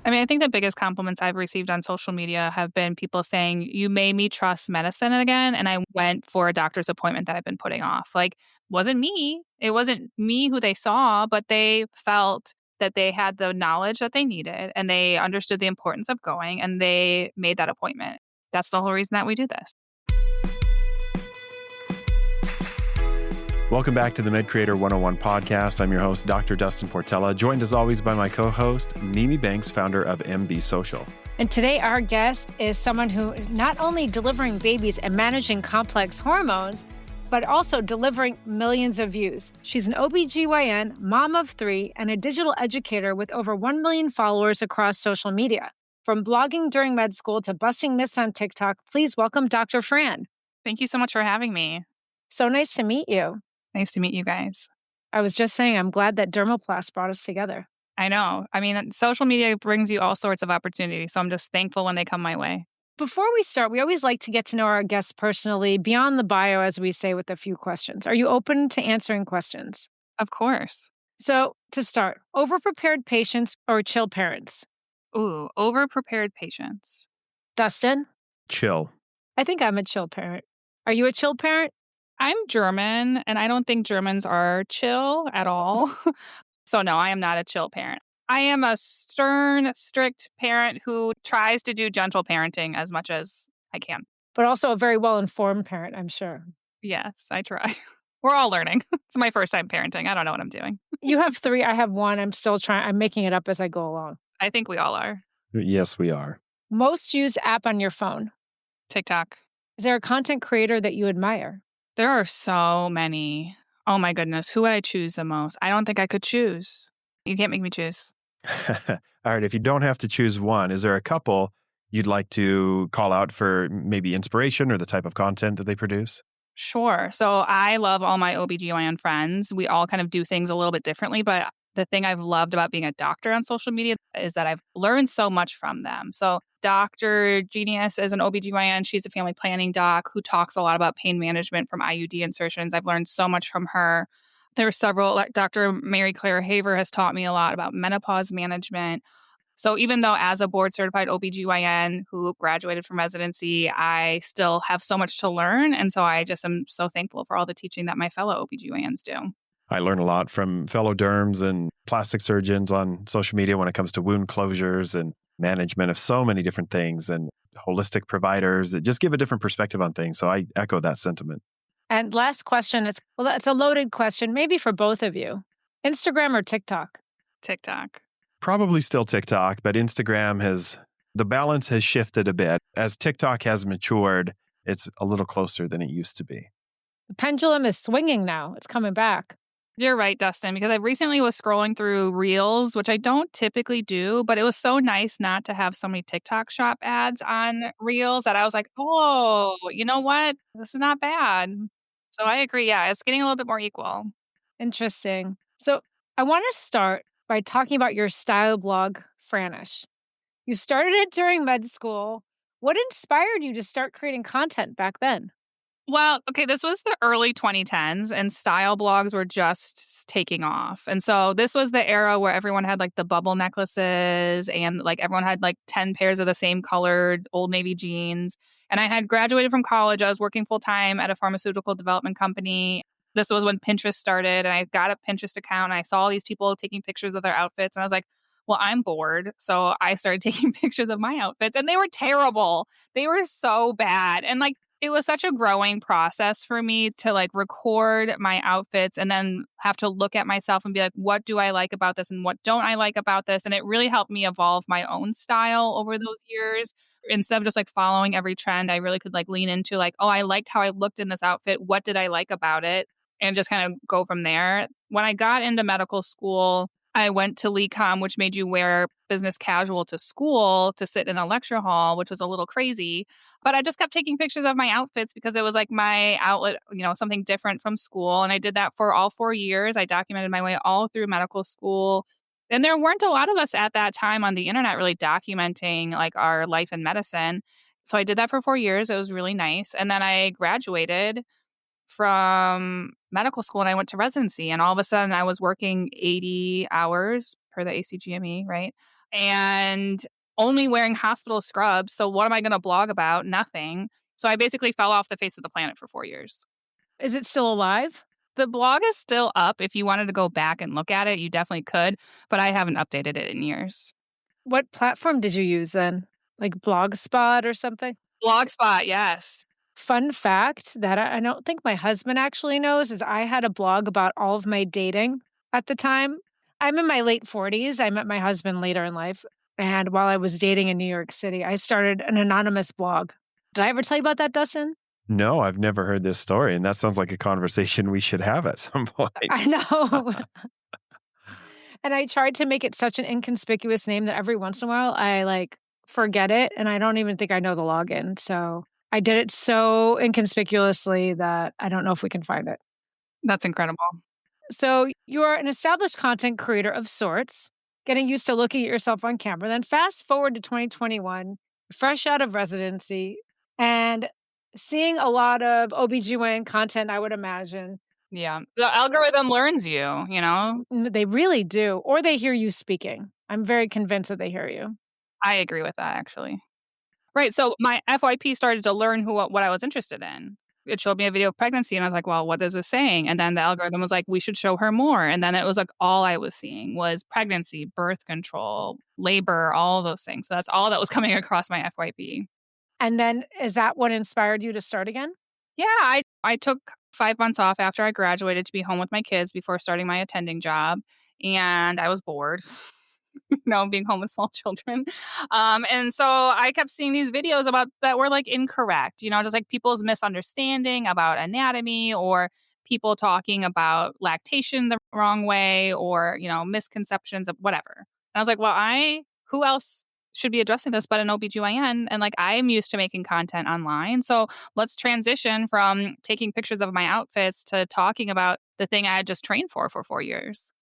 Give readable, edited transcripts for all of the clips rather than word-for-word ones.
I mean, I think the biggest compliments I've received on social media have been people saying, you made me trust medicine again. And I went for a doctor's appointment that I've been putting off. Like, wasn't me. It wasn't me who they saw, but they felt that they had the knowledge that they needed and they understood the importance of going and they made that appointment. That's the whole reason that we do this. Welcome back to the Med Creator 101 podcast. I'm your host, Dr. Dustin Portela, joined as always by my co-host, Mimi Banks, founder of MB Social. And today our guest is someone who not only delivering babies and managing complex hormones, but also delivering millions of views. She's an OB-GYN, mom of 3, and a digital educator with over 1 million followers across social media. From blogging during med school to busting myths on TikTok, please welcome Dr. Fran. Thank you so much for having me. So nice to meet you. Nice to meet you guys. I was just saying, I'm glad that Dermoplast brought us together. I know. I mean, social media brings you all sorts of opportunities, so I'm just thankful when they come my way. Before we start, we always like to get to know our guests personally, beyond the bio, as we say, with a few questions. Are you open to answering questions? Of course. So, to start, overprepared patients or chill parents? Ooh, overprepared patients. Dustin? Chill. I think I'm a chill parent. Are you a chill parent? I'm German, and I don't think Germans are chill at all. So no, I am not a chill parent. I am a stern, strict parent who tries to do gentle parenting as much as I can. But also a very well-informed parent, I'm sure. Yes, I try. We're all learning. It's my first time parenting. I don't know what I'm doing. You have 3, I have 1. I'm still trying. I'm making it up as I go along. I think we all are. Yes, we are. Most used app on your phone? TikTok. Is there a content creator that you admire? There are so many. Oh my goodness. Who would I choose the most? I don't think I could choose. You can't make me choose. All right. If you don't have to choose one, is there a couple you'd like to call out for maybe inspiration or the type of content that they produce? Sure. So I love all my OB-GYN friends. We all kind of do things a little bit differently, but the thing I've loved about being a doctor on social media is that I've learned so much from them. So Dr. Genius is an OB-GYN. She's a family planning doc who talks a lot about pain management from IUD insertions. I've learned so much from her. There are several, like Dr. Mary Claire Haver has taught me a lot about menopause management. So even though as a board certified OB-GYN who graduated from residency, I still have so much to learn. And so I just am so thankful for all the teaching that my fellow OB-GYNs do. I learn a lot from fellow derms and plastic surgeons on social media when it comes to wound closures and management of so many different things and holistic providers that just give a different perspective on things. So I echo that sentiment. And last question, it's a loaded question, maybe for both of you. Instagram or TikTok? TikTok. Probably still TikTok, but the balance has shifted a bit. As TikTok has matured, it's a little closer than it used to be. The pendulum is swinging now. It's coming back. You're right, Dustin, because I recently was scrolling through Reels, which I don't typically do, but it was so nice not to have so many TikTok shop ads on Reels that I was like, oh, you know what? This is not bad. So I agree. Yeah, it's getting a little bit more equal. Interesting. So I want to start by talking about your style blog, Franish. You started it during med school. What inspired you to start creating content back then? Well, okay, this was the early 2010s and style blogs were just taking off. And so this was the era where everyone had like the bubble necklaces and like everyone had like 10 pairs of the same colored Old Navy jeans. And I had graduated from college. I was working full time at a pharmaceutical development company. This was when Pinterest started and I got a Pinterest account and I saw all these people taking pictures of their outfits. And I was like, well, I'm bored. So I started taking pictures of my outfits and they were terrible. They were so bad. And like, it was such a growing process for me to like record my outfits and then have to look at myself and be like, what do I like about this and what don't I like about this? And it really helped me evolve my own style over those years. Instead of just like following every trend, I really could like lean into like, oh, I liked how I looked in this outfit. What did I like about it? And just kind of go from there. When I got into medical school, I went to LeCom, which made you wear business casual to school to sit in a lecture hall, which was a little crazy. But I just kept taking pictures of my outfits because it was like my outlet, something different from school. And I did that for all 4 years. I documented my way all through medical school. And there weren't a lot of us at that time on the internet really documenting like our life in medicine. So I did that for 4 years. It was really nice. And then I graduated from medical school and I went to residency. And all of a sudden I was working 80 hours per the ACGME, right? and only wearing hospital scrubs. So what am I going to blog about? Nothing. So I basically fell off the face of the planet for 4 years. Is it still alive? The blog is still up. If you wanted to go back and look at it, you definitely could, but I haven't updated it in years. What platform did you use then? Like Blogspot or something? Blogspot, yes. Fun fact that I don't think my husband actually knows is I had a blog about all of my dating at the time. I'm in my late 40s. I met my husband later in life. And while I was dating in New York City, I started an anonymous blog. Did I ever tell you about that, Dustin? No, I've never heard this story. And that sounds like a conversation we should have at some point. I know. And I tried to make it such an inconspicuous name that every once in a while I forget it. And I don't even think I know the login. So I did it so inconspicuously that I don't know if we can find it. That's incredible. So you're an established content creator of sorts, getting used to looking at yourself on camera. Then fast forward to 2021, fresh out of residency and seeing a lot of OB-GYN content, I would imagine. Yeah. The algorithm learns you, you know? They really do. Or they hear you speaking. I'm very convinced that they hear you. I agree with that, actually. Right. So my FYP started to learn what I was interested in. It showed me a video of pregnancy, and I was like, well, what is this saying? And then the algorithm was like, we should show her more. And then it was like all I was seeing was pregnancy, birth control, labor, all those things. So that's all that was coming across my FYP. And then is that what inspired you to start again? Yeah, I took 5 months off after I graduated to be home with my kids before starting my attending job. And I was bored. Being home with small children. And so I kept seeing these videos about that were like incorrect, just like people's misunderstanding about anatomy or people talking about lactation the wrong way or, misconceptions of whatever. And I was like, well, who else should be addressing this but an OB-GYN? And like, I'm used to making content online. So let's transition from taking pictures of my outfits to talking about the thing I had just trained for 4 years.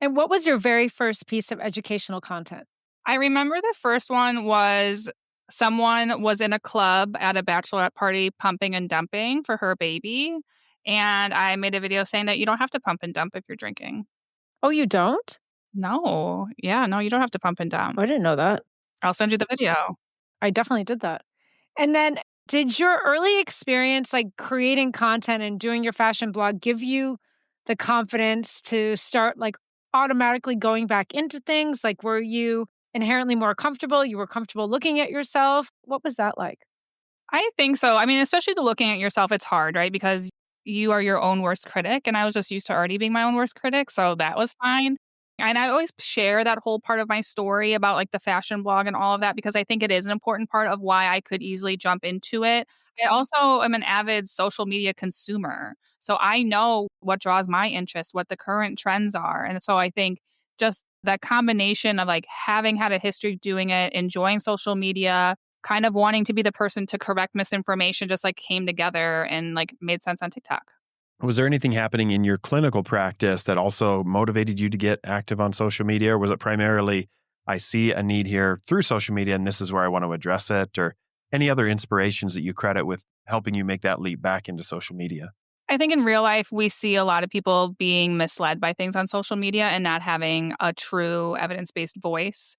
And what was your very first piece of educational content? I remember the first one was someone was in a club at a bachelorette party pumping and dumping for her baby. And I made a video saying that you don't have to pump and dump if you're drinking. Oh, you don't? No. Yeah, no, you don't have to pump and dump. I didn't know that. I'll send you the video. I definitely did that. And then did your early experience creating content and doing your fashion blog give you the confidence to start automatically going back into things? Were you inherently more comfortable? You were comfortable looking at yourself? What was that like? I think so. I mean, especially the looking at yourself, it's hard, right? Because you are your own worst critic. And I was just used to already being my own worst critic. So that was fine. And I always share that whole part of my story about the fashion blog and all of that, because I think it is an important part of why I could easily jump into it. I also am an avid social media consumer. So I know what draws my interest, what the current trends are. And so I think just that combination of having had a history doing it, enjoying social media, kind of wanting to be the person to correct misinformation just came together and made sense on TikTok. Was there anything happening in your clinical practice that also motivated you to get active on social media? Or was it primarily, I see a need here through social media and this is where I want to address it? Or any other inspirations that you credit with helping you make that leap back into social media? I think in real life, we see a lot of people being misled by things on social media and not having a true evidence-based voice.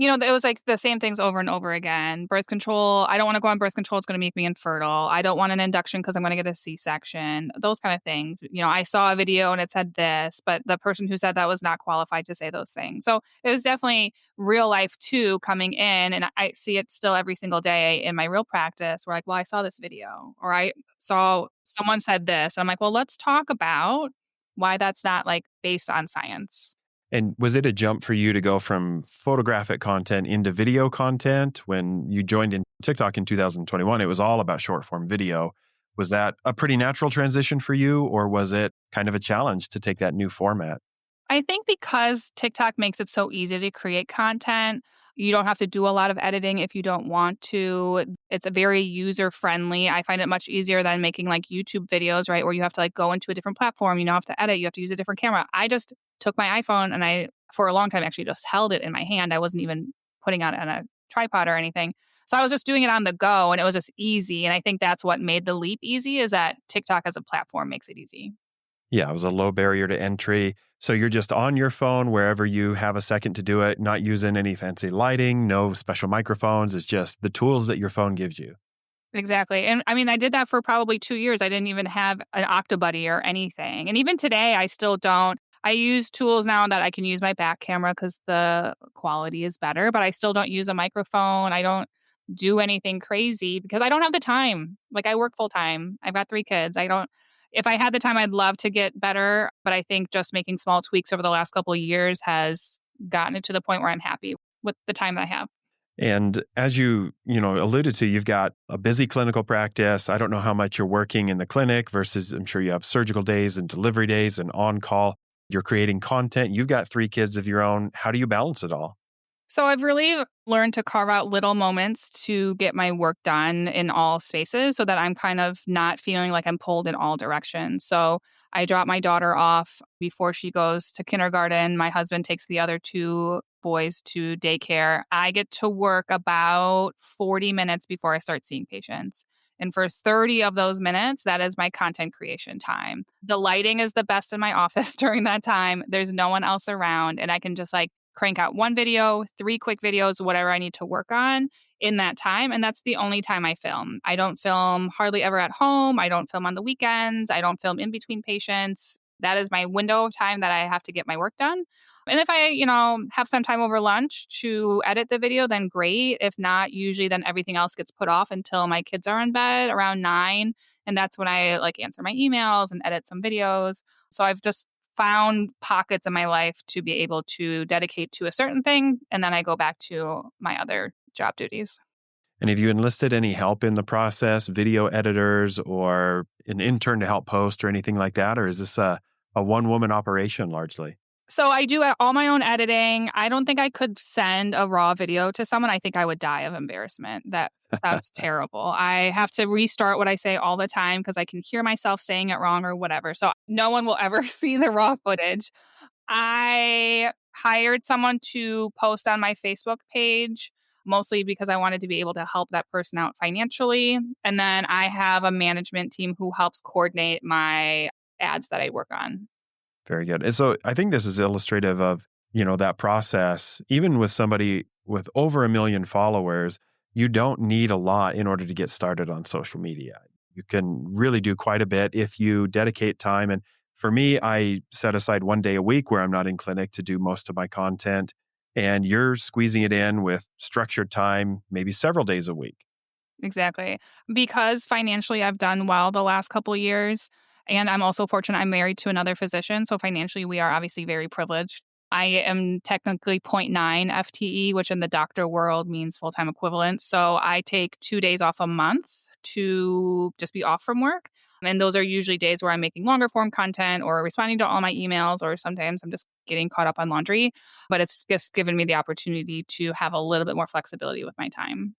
It was the same things over and over again. Birth control. I don't want to go on birth control. It's going to make me infertile. I don't want an induction because I'm going to get a C-section. Those kind of things. I saw a video and it said this, but the person who said that was not qualified to say those things. So it was definitely real life too coming in. And I see it still every single day in my real practice. We're well, I saw this video or I saw someone said this. And I'm well, let's talk about why that's not based on science. And was it a jump for you to go from photographic content into video content? When you joined in TikTok in 2021, it was all about short form video. Was that a pretty natural transition for you, or was it kind of a challenge to take that new format? I think because TikTok makes it so easy to create content, you don't have to do a lot of editing if you don't want to. It's a very user friendly. I find it much easier than making YouTube videos, right? Where you have to go into a different platform, have to edit, you have to use a different camera. I just took my iPhone and I, for a long time, actually just held it in my hand. I wasn't even putting it on a tripod or anything. So I was just doing it on the go and it was just easy. And I think that's what made the leap easy, is that TikTok as a platform makes it easy. Yeah, it was a low barrier to entry. So you're just on your phone wherever you have a second to do it, not using any fancy lighting, no special microphones. It's just the tools that your phone gives you. Exactly. And I mean, I did that for probably 2 years. I didn't even have an Octobuddy or anything. And even today, I still don't. I use tools now that I can use my back camera because the quality is better, but I still don't use a microphone. I don't do anything crazy because I don't have the time. Like, I work full time. I've got 3 kids. If I had the time, I'd love to get better. But I think just making small tweaks over the last couple of years has gotten it to the point where I'm happy with the time that I have. And as you alluded to, you've got a busy clinical practice. I don't know how much you're working in the clinic versus I'm sure you have surgical days and delivery days and on call. You're creating content. You've got 3 kids of your own. How do you balance it all? So I've really learned to carve out little moments to get my work done in all spaces so that I'm kind of not feeling like I'm pulled in all directions. So I drop my daughter off before she goes to kindergarten. My husband takes the other 2 boys to daycare. I get to work about 40 minutes before I start seeing patients. And for 30 of those minutes, that is my content creation time. The lighting is the best in my office during that time. There's no one else around, and I can just crank out 1 video, 3 quick videos, whatever I need to work on in that time. And that's the only time I film. I don't film hardly ever at home. I don't film on the weekends. I don't film in between patients. That is my window of time that I have to get my work done. And if I have some time over lunch to edit the video, then great. If not, usually then everything else gets put off until my kids are in bed around 9. And that's when I answer my emails and edit some videos. So I've just found pockets in my life to be able to dedicate to a certain thing. And then I go back to my other job duties. And have you enlisted any help in the process, video editors or an intern to help post or anything like that? Or is this a one-woman operation largely? So I do all my own editing. I don't think I could send a raw video to someone. I think I would die of embarrassment. That sounds terrible. I have to restart what I say all the time because I can hear myself saying it wrong or whatever. So no one will ever see the raw footage. I hired someone to post on my Facebook page, mostly because I wanted to be able to help that person out financially. And then I have a management team who helps coordinate my ads that I work on. Very good. And so I think this is illustrative of, that process. Even with somebody with over 1 million followers, you don't need a lot in order to get started on social media. You can really do quite a bit if you dedicate time. And for me, I set aside 1 day a week where I'm not in clinic to do most of my content. And you're squeezing it in with structured time, maybe several days a week. Exactly. Because financially I've done well the last couple of years. And I'm also fortunate I'm married to another physician. So financially, we are obviously very privileged. I am technically zero 0.9 FTE, which in the doctor world means full-time equivalent. So I take 2 days off a month to just be off from work. And those are usually days where I'm making longer form content or responding to all my emails, or sometimes I'm just getting caught up on laundry. But it's just given me the opportunity to have a little bit more flexibility with my time.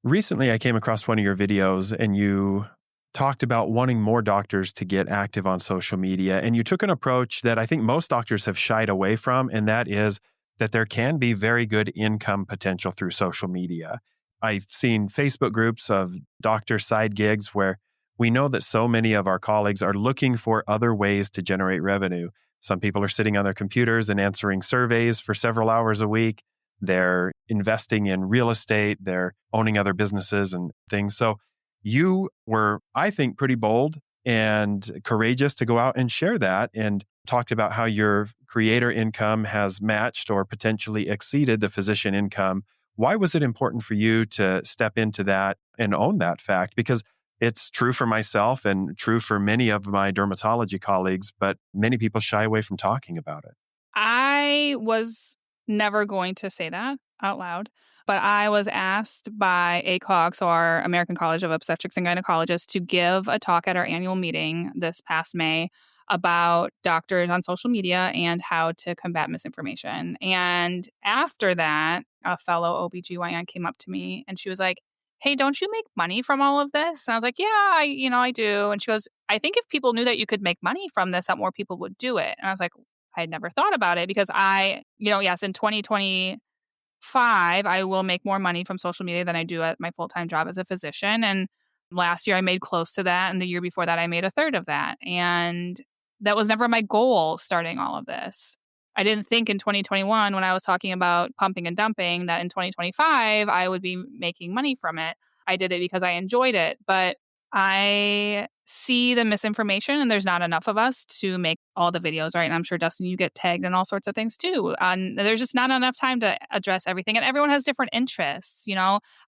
Recently, I came across one of your videos and you talked about wanting more doctors to get active on social media. And you took an approach that I think most doctors have shied away from, and that is that there can be very good income potential through social media. I've seen Facebook groups of doctor side gigs where we know that so many of our colleagues are looking for other ways to generate revenue. Some people are sitting on their computers and answering surveys for several hours a week. They're investing in real estate. They're owning other businesses and things. So you were, I think, pretty bold and courageous to go out and share that and talked about how your creator income has matched or potentially exceeded the physician income. Why was it important for you to step into that and own that fact? Because it's true for myself and true for many of my dermatology colleagues, but many people shy away from talking about it. I was never going to say that out loud, but I was asked by ACOG, so our American College of Obstetrics and Gynecologists, to give a talk at our annual meeting this past May about doctors on social media and how to combat misinformation. And after that, a fellow OB-GYN came up to me and she was like, "Hey, don't you make money from all of this?" And I was like, "Yeah, I do." And she goes, "I think if people knew that you could make money from this, that more people would do it." And I was like, I had never thought about it because yes, in 2025, I will make more money from social media than I do at my full-time job as a physician. And last year I made close to that. And the year before that, I made a third of that. And that was never my goal starting all of this. I didn't think in 2021 when I was talking about pumping and dumping that in 2025 I would be making money from it. I did it because I enjoyed it, but I see the misinformation and there's not enough of us to make all the videos, right? And I'm sure, Dustin, you get tagged in all sorts of things too. And there's just not enough time to address everything. And everyone has different interests.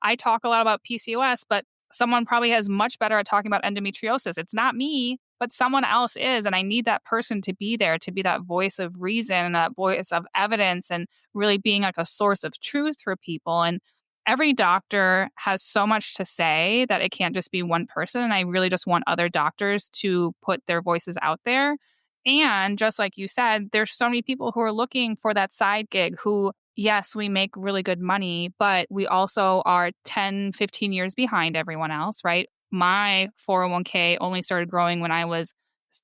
I talk a lot about PCOS, but someone probably has much better at talking about endometriosis. It's not me, but someone else is. And I need that person to be there, to be that voice of reason and that voice of evidence and really being like a source of truth for people. And every doctor has so much to say that it can't just be one person. And I really just want other doctors to put their voices out there. And just like you said, there's so many people who are looking for that side gig who, yes, we make really good money, but we also are 10, 15 years behind everyone else, right? My 401k only started growing when I was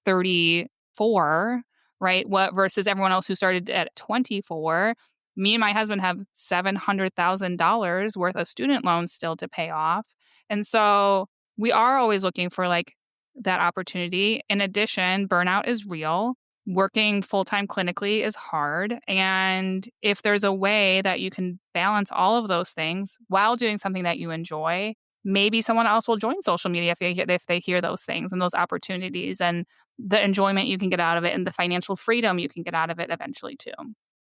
34, right? What versus everyone else who started at 24. Me and my husband have $700,000 worth of student loans still to pay off. And so we are always looking for like that opportunity. In addition, burnout is real. Working full-time clinically is hard. And if there's a way that you can balance all of those things while doing something that you enjoy, maybe someone else will join social media if they hear those things and those opportunities and the enjoyment you can get out of it and the financial freedom you can get out of it eventually too.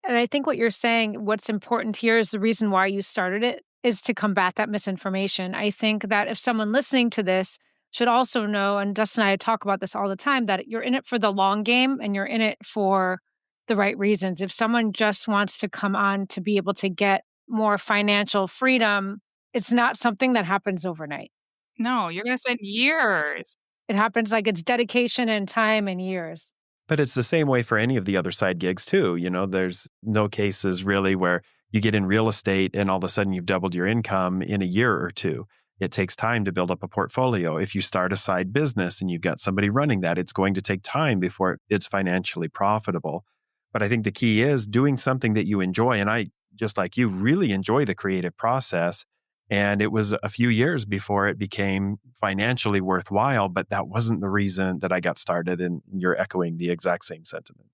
And I think what you're saying, what's important here is the reason why you started it is to combat that misinformation. I think that if someone listening to this should also know, and Dustin and I talk about this all the time, that you're in it for the long game and you're in it for the right reasons. If someone just wants to come on to be able to get more financial freedom, it's not something that happens overnight. No, you're going to spend years. It happens like it's dedication and time and years. But it's the same way for any of the other side gigs too. There's no cases really where you get in real estate and all of a sudden you've doubled your income in a year or two. It takes time to build up a portfolio. If you start a side business and you've got somebody running that, it's going to take time before it's financially profitable. But I think the key is doing something that you enjoy. And I, just like you, really enjoy the creative process. And it was a few years before it became financially worthwhile, but that wasn't the reason that I got started. And you're echoing the exact same sentiment.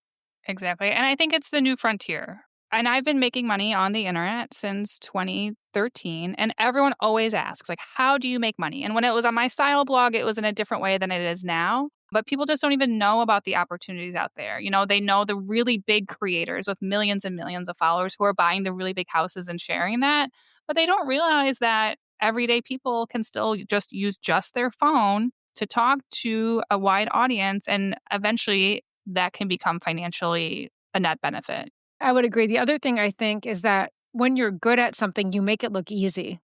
Exactly. And I think it's the new frontier. And I've been making money on the internet since 2013. And everyone always asks, like, how do you make money? And when it was on my style blog, it was in a different way than it is now. But people just don't even know about the opportunities out there. They know the really big creators with millions and millions of followers who are buying the really big houses and sharing that. But they don't realize that everyday people can still just use just their phone to talk to a wide audience. And eventually that can become financially a net benefit. I would agree. The other thing I think is that when you're good at something, you make it look easy.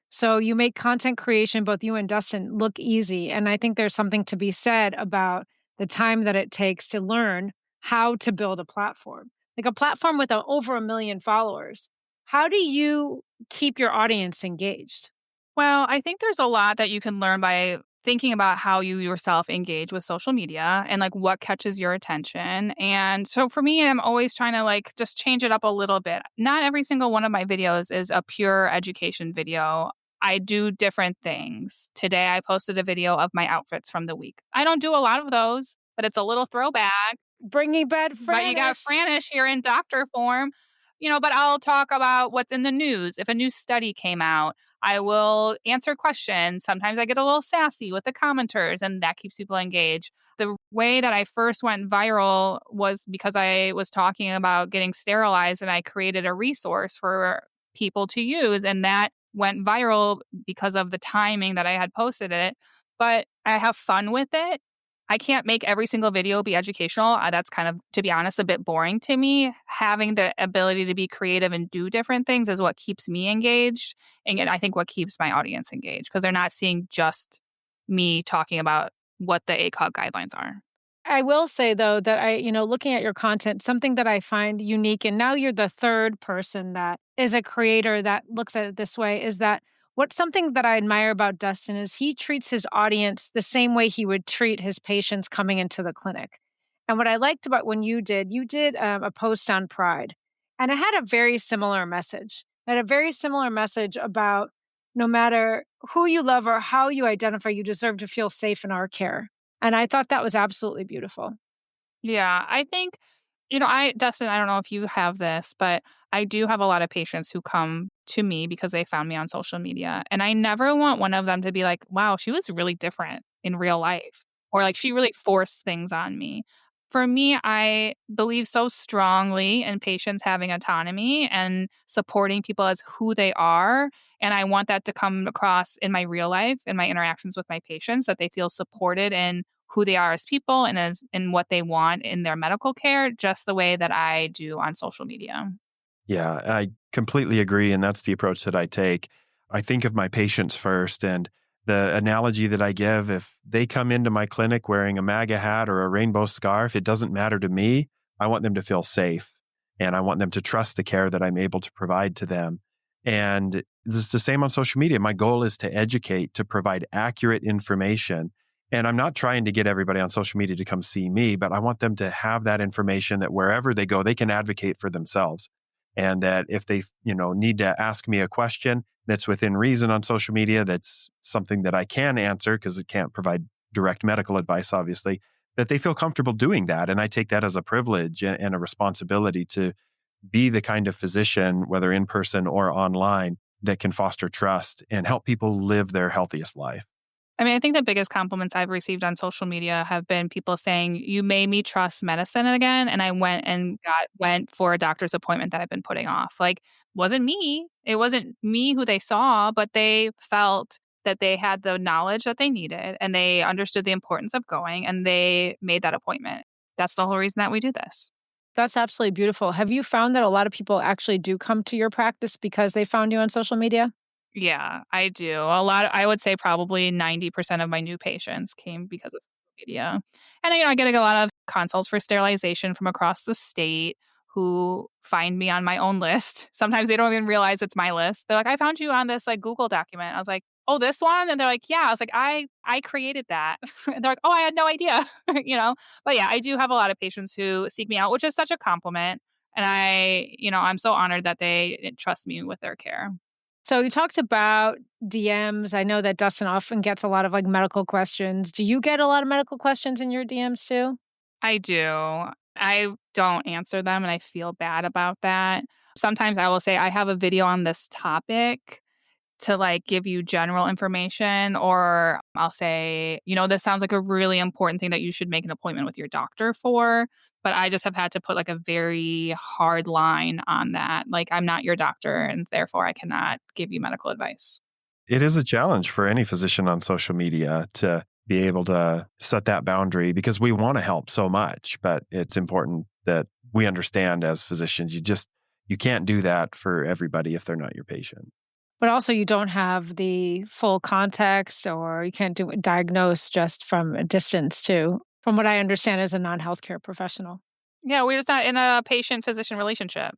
So you make content creation, both you and Dustin, look easy. And I think there's something to be said about the time that it takes to learn how to build a platform. Like a platform with over 1 million followers. How do you keep your audience engaged? Well, I think there's a lot that you can learn by thinking about how you yourself engage with social media and like what catches your attention. And so for me, I'm always trying to like just change it up a little bit. Not every single one of my videos is a pure education video. I do different things. Today, I posted a video of my outfits from the week. I don't do a lot of those, but it's a little throwback. Bringing back Franish. But you got Franish here in doctor form. But I'll talk about what's in the news. If a new study came out, I will answer questions. Sometimes I get a little sassy with the commenters, and that keeps people engaged. The way that I first went viral was because I was talking about getting sterilized, and I created a resource for people to use, and that went viral because of the timing that I had posted it. But I have fun with it. I can't make every single video be educational. That's kind of, to be honest, a bit boring to me. Having the ability to be creative and do different things is what keeps me engaged. And I think what keeps my audience engaged because they're not seeing just me talking about what the ACOG guidelines are. I will say, though, that looking at your content, something that I find unique, and now you're the third person that is a creator that looks at it this way, is that something that I admire about Dustin is he treats his audience the same way he would treat his patients coming into the clinic. And what I liked about when you did a post on Pride, and it had a very similar message. It had a very similar message about no matter who you love or how you identify, you deserve to feel safe in our care. And I thought that was absolutely beautiful. Yeah, I think, Dustin, I don't know if you have this, but I do have a lot of patients who come to me because they found me on social media. And I never want one of them to be like, wow, she was really different in real life, or like she really forced things on me. For me, I believe so strongly in patients having autonomy and supporting people as who they are. And I want that to come across in my real life, in my interactions with my patients, that they feel supported in who they are as people and as in what they want in their medical care, just the way that I do on social media. Yeah, I completely agree. And that's the approach that I take. I think of my patients first. And the analogy that I give, if they come into my clinic wearing a MAGA hat or a rainbow scarf, it doesn't matter to me. I want them to feel safe and I want them to trust the care that I'm able to provide to them. And it's the same on social media. My goal is to educate, to provide accurate information. And I'm not trying to get everybody on social media to come see me, but I want them to have that information that wherever they go, they can advocate for themselves, and that if they need to ask me a question that's within reason on social media, that's something that I can answer because it can't provide direct medical advice, obviously, that they feel comfortable doing that. And I take that as a privilege and a responsibility to be the kind of physician, whether in person or online, that can foster trust and help people live their healthiest life. I mean, I think the biggest compliments I've received on social media have been people saying, "You made me trust medicine again," and I went for a doctor's appointment that I've been putting off. Like, wasn't me. It wasn't me who they saw, but they felt that they had the knowledge that they needed and they understood the importance of going and they made that appointment. That's the whole reason that we do this. That's absolutely beautiful. Have you found that a lot of people actually do come to your practice because they found you on social media? Yeah, I do. A lot I would say probably 90% of my new patients came because of social media. And, I get a lot of consults for sterilization from across the state who find me on my own list. Sometimes they don't even realize it's my list. They're like, "I found you on this, like, Google document." I was like, "Oh, this one?" And they're like, "Yeah." I was like, "I created that." And they're like, "Oh, I had no idea." You know? But, yeah, I do have a lot of patients who seek me out, which is such a compliment. And I'm so honored that they trust me with their care. So you talked about DMs. I know that Dustin often gets a lot of like medical questions. Do you get a lot of medical questions in your DMs too? I do. I don't answer them, and I feel bad about that. Sometimes I will say, "I have a video on this topic," to, like, give you general information, or I'll say, "This sounds like a really important thing that you should make an appointment with your doctor for," but I just have had to put, like, a very hard line on that. Like, "I'm not your doctor, and therefore I cannot give you medical advice." It is a challenge for any physician on social media to be able to set that boundary because we want to help so much, but it's important that we understand as physicians, you can't do that for everybody if they're not your patient. But also you don't have the full context or you can't diagnose just from a distance too, from what I understand as a non-healthcare professional. Yeah, we're just not in a patient-physician relationship.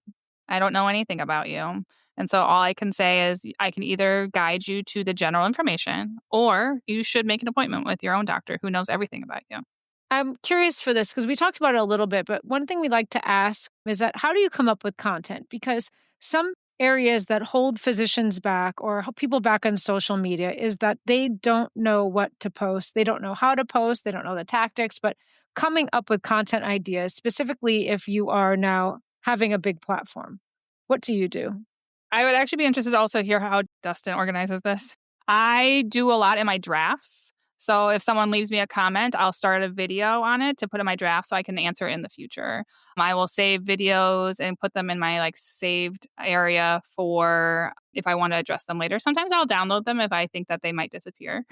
I don't know anything about you. And so all I can say is I can either guide you to the general information or you should make an appointment with your own doctor who knows everything about you. I'm curious for this because we talked about it a little bit, but one thing we like to ask is that how do you come up with content? Because some areas that hold physicians back or people back on social media is that they don't know what to post. They don't know how to post. They don't know the tactics, but coming up with content ideas, specifically if you are now having a big platform, what do you do? I would actually be interested to also hear how Dustin organizes this. I do a lot in my drafts. So if someone leaves me a comment, I'll start a video on it to put in my draft so I can answer it in the future. I will save videos and put them in my like saved area for if I want to address them later. Sometimes I'll download them if I think that they might disappear.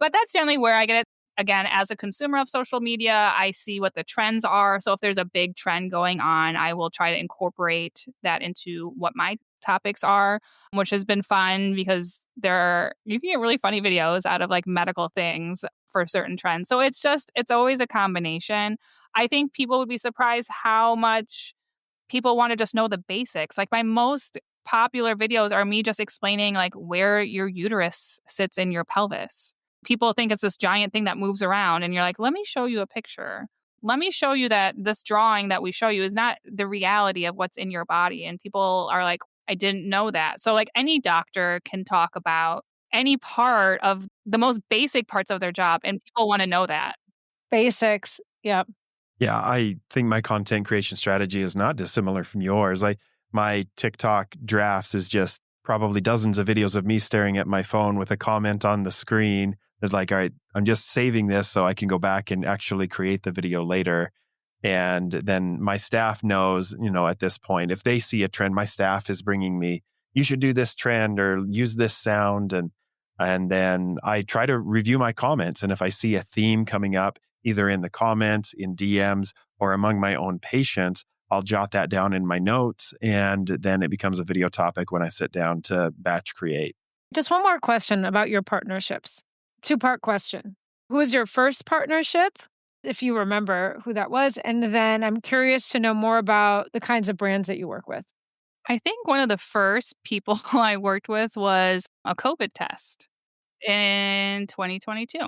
But that's generally where I get it. Again, as a consumer of social media, I see what the trends are. So if there's a big trend going on, I will try to incorporate that into what my topics are, which has been fun because you can get really funny videos out of like medical things for certain trends. So it's always a combination. I think people would be surprised how much people want to just know the basics. Like my most popular videos are me just explaining like where your uterus sits in your pelvis. People think it's this giant thing that moves around and you're like, "Let me show you a picture. Let me show you that this drawing that we show you is not the reality of what's in your body." And people are like, "I didn't know that." So like any doctor can talk about any part of the most basic parts of their job and people want to know that. Basics. Yep. Yeah, I think my content creation strategy is not dissimilar from yours. My TikTok drafts is just probably dozens of videos of me staring at my phone with a comment on the screen. That's like, all right, I'm just saving this so I can go back and actually create the video later. And then my staff knows, at this point, if they see a trend, my staff is bringing me, you should do this trend or use this sound. And then I try to review my comments. And if I see a theme coming up, either in the comments, in DMs, or among my own patients, I'll jot that down in my notes. And then it becomes a video topic when I sit down to batch create. Just one more question about your partnerships. Two-part question. Who was your first partnership, if you remember who that was? And then I'm curious to know more about the kinds of brands that you work with. I think one of the first people I worked with was a COVID test in 2022,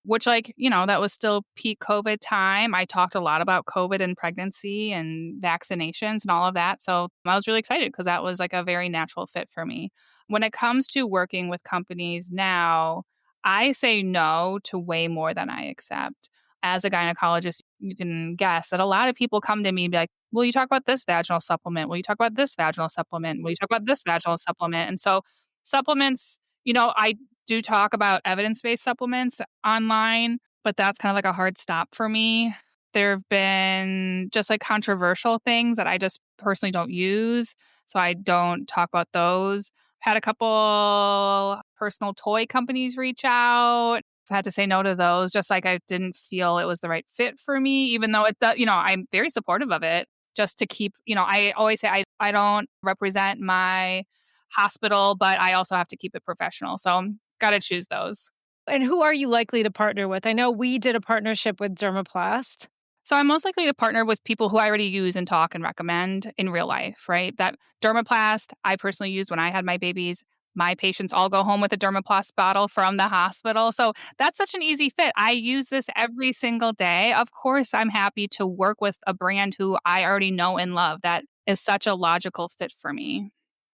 which that was still peak COVID time. I talked a lot about COVID and pregnancy and vaccinations and all of that. So I was really excited because that was like a very natural fit for me. When it comes to working with companies now, I say no to way more than I accept. As a gynecologist, you can guess that a lot of people come to me and be like, will you talk about this vaginal supplement? Will you talk about this vaginal supplement? Will you talk about this vaginal supplement? And so supplements, I do talk about evidence-based supplements online, but that's kind of like a hard stop for me. There have been just like controversial things that I just personally don't use, so I don't talk about those. Had a couple personal toy companies reach out. I've had to say no to those, just like I didn't feel it was the right fit for me, even though it does, I'm very supportive of it just to keep, I always say I don't represent my hospital, but I also have to keep it professional. So got to choose those. And who are you likely to partner with? I know we did a partnership with Dermaplast. So I'm most likely to partner with people who I already use and talk and recommend in real life, right? That Dermaplast I personally used when I had my babies. My patients all go home with a Dermaplast bottle from the hospital. So that's such an easy fit. I use this every single day. Of course, I'm happy to work with a brand who I already know and love. That is such a logical fit for me.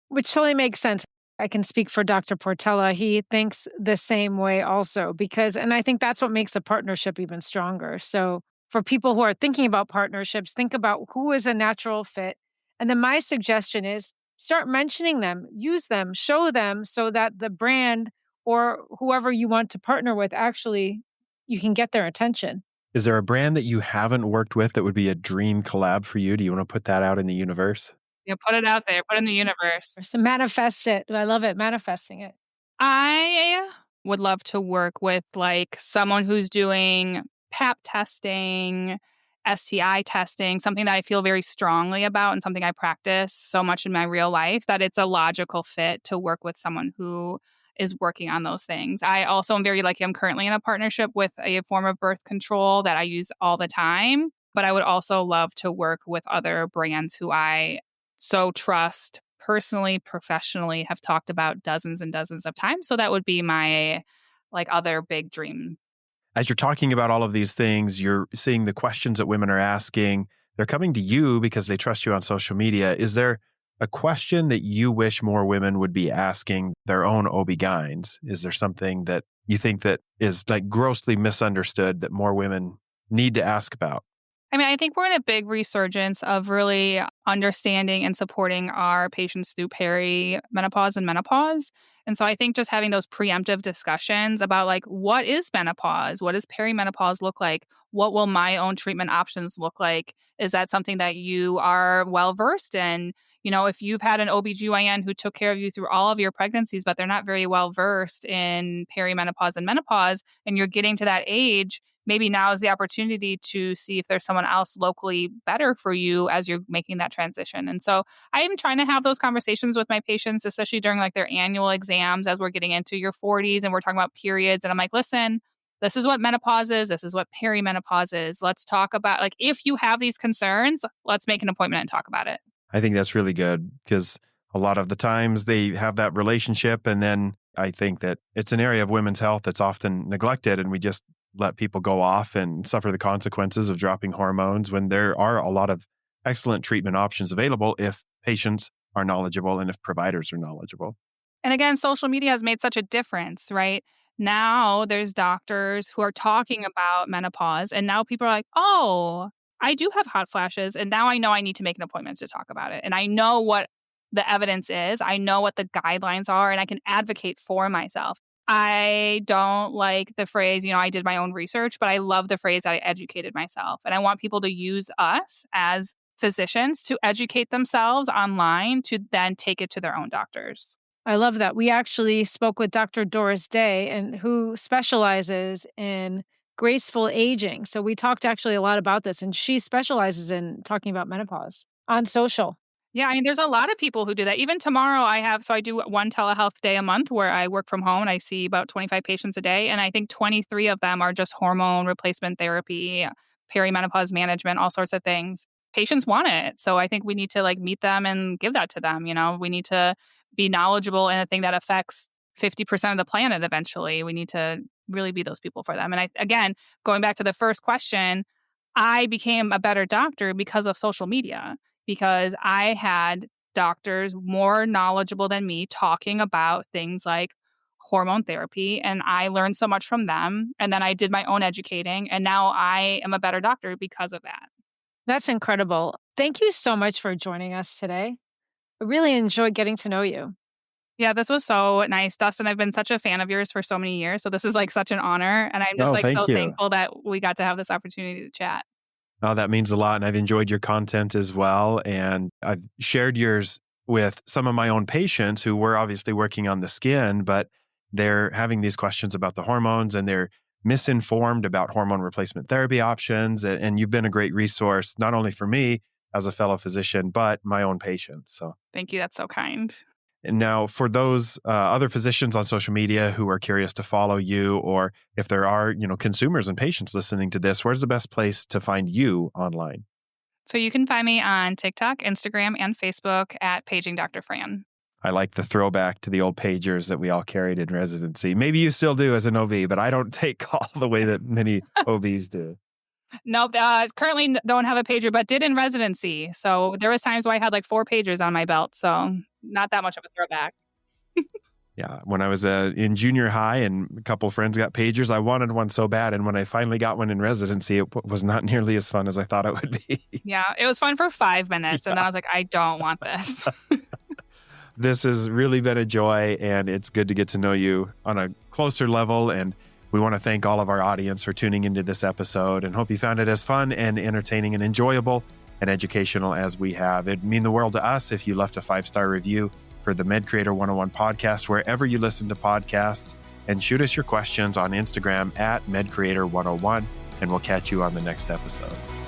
Which totally makes sense. I can speak for Dr. Portela. He thinks the same way also and I think that's what makes a partnership even stronger. So for people who are thinking about partnerships, think about who is a natural fit. And then my suggestion is start mentioning them, use them, show them so that the brand or whoever you want to partner with, actually, you can get their attention. Is there a brand that you haven't worked with that would be a dream collab for you? Do you want to put that out in the universe? Yeah, put it out there, put it in the universe. So manifest it. I love it, manifesting it. I would love to work with like someone who's doing pap testing, STI testing, something that I feel very strongly about and something I practice so much in my real life that it's a logical fit to work with someone who is working on those things. I also am very lucky. I'm currently in a partnership with a form of birth control that I use all the time, but I would also love to work with other brands who I so trust personally, professionally, have talked about dozens and dozens of times. So that would be my other big dream. As you're talking about all of these things, you're seeing the questions that women are asking. They're coming to you because they trust you on social media. Is there a question that you wish more women would be asking their own OB-GYNs? Is there something that you think that is like grossly misunderstood that more women need to ask about? I think we're in a big resurgence of really understanding and supporting our patients through perimenopause and menopause. And so I think just having those preemptive discussions about what is menopause? What does perimenopause look like? What will my own treatment options look like? Is that something that you are well versed in? If you've had an OB-GYN who took care of you through all of your pregnancies, but they're not very well versed in perimenopause and menopause, and you're getting to that age, maybe now is the opportunity to see if there's someone else locally better for you as you're making that transition. And so I am trying to have those conversations with my patients, especially during their annual exams as we're getting into your 40s and we're talking about periods. And I'm like, listen, this is what menopause is. This is what perimenopause is. Let's talk about, if you have these concerns, let's make an appointment and talk about it. I think that's really good because a lot of the times they have that relationship. And then I think that it's an area of women's health that's often neglected, and we just let people go off and suffer the consequences of dropping hormones when there are a lot of excellent treatment options available if patients are knowledgeable and if providers are knowledgeable. And again, social media has made such a difference, right? Now there's doctors who are talking about menopause, and now people are like, oh, I do have hot flashes, and now I know I need to make an appointment to talk about it. And I know what the evidence is. I know what the guidelines are, and I can advocate for myself. I don't like the phrase, I did my own research, but I love the phrase that I educated myself. And I want people to use us as physicians to educate themselves online to then take it to their own doctors. I love that. We actually spoke with Dr. Doris Day, and who specializes in graceful aging. So we talked actually a lot about this, and she specializes in talking about menopause on social. Yeah, I mean, there's a lot of people who do that. Even tomorrow, I do one telehealth day a month where I work from home and I see about 25 patients a day. And I think 23 of them are just hormone replacement therapy, perimenopause management, all sorts of things. Patients want it. So I think we need to meet them and give that to them. We need to be knowledgeable in a thing that affects 50% of the planet eventually. We need to really be those people for them. And again, going back to the first question, I became a better doctor because of social media, because I had doctors more knowledgeable than me talking about things like hormone therapy, and I learned so much from them. And then I did my own educating, and now I am a better doctor because of that. That's incredible. Thank you so much for joining us today. I really enjoyed getting to know you. Yeah, this was so nice. Dustin, I've been such a fan of yours for so many years. So this is such an honor. And I'm just thank so you. thankful that we got to have this opportunity to chat. Oh, that means a lot. And I've enjoyed your content as well. And I've shared yours with some of my own patients who were obviously working on the skin, but they're having these questions about the hormones and they're misinformed about hormone replacement therapy options. And you've been a great resource, not only for me as a fellow physician, but my own patients. So thank you. That's so kind. And now for those other physicians on social media who are curious to follow you, or if there are, consumers and patients listening to this, where's the best place to find you online? So you can find me on TikTok, Instagram, and Facebook at Paging Dr. Fran. I like the throwback to the old pagers that we all carried in residency. Maybe you still do as an OB, but I don't take call the way that many OBs do. Nope. Currently don't have a pager, but did in residency. So there was times where I had 4 pagers on my belt. So not that much of a throwback. Yeah. When I was in junior high and a couple of friends got pagers, I wanted one so bad. And when I finally got one in residency, it was not nearly as fun as I thought it would be. Yeah. It was fun for 5 minutes. Yeah. And then I was like, I don't want this. This has really been a joy, and it's good to get to know you on a closer level. And we want to thank all of our audience for tuning into this episode and hope you found it as fun and entertaining and enjoyable and educational as we have. It'd mean the world to us if you left a 5-star review for the Med Creator 101 podcast, wherever you listen to podcasts, and shoot us your questions on Instagram at MedCreator101, and we'll catch you on the next episode.